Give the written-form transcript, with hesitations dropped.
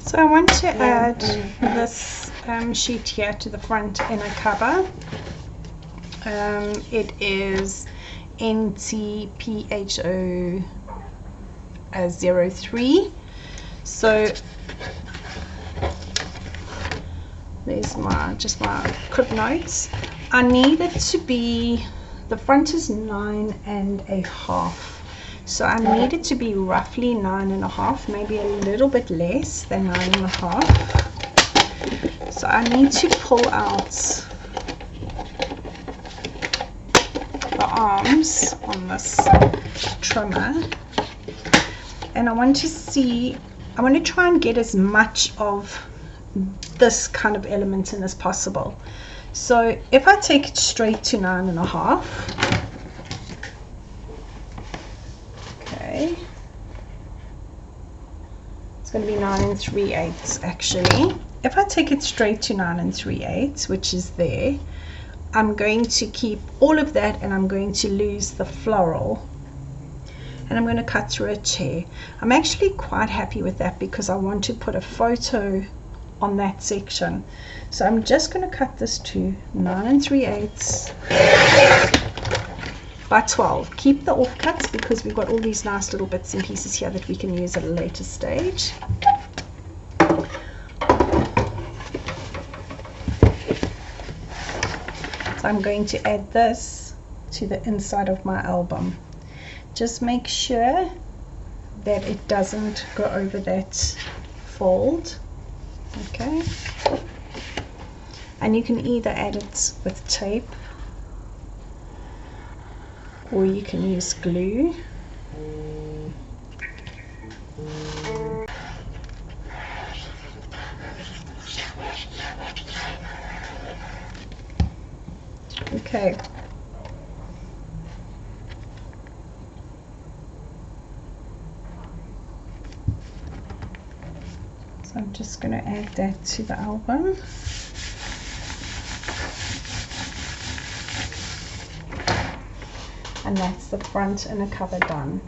So I want to add this sheet here to the front inner cover. It is NTPHO 03. So there's my crib notes. I need it to be, the front is 9.5. So I need it to be roughly 9.5, maybe a little bit less than 9.5. So I need to pull out the arms on this trimmer, and I want to try and get as much of this kind of element in as possible. So if I take it straight to 9.5, okay, it's going to be 9 3/8 actually. If I take it straight to 9 3/8, which is there, I'm going to keep all of that, and I'm going to lose the floral, and I'm going to cut through a chair. I'm actually quite happy with that because I want to put a photo on that section. So I'm just going to cut this to 9 3/8 by 12. Keep the offcuts because we've got all these nice little bits and pieces here that we can use at a later stage. So I'm going to add this to the inside of my album. Just make sure that it doesn't go over that fold. Okay, and you can either add it with tape or you can use glue. Okay, so I'm just going to add that to the album. And that's the front and a cover done.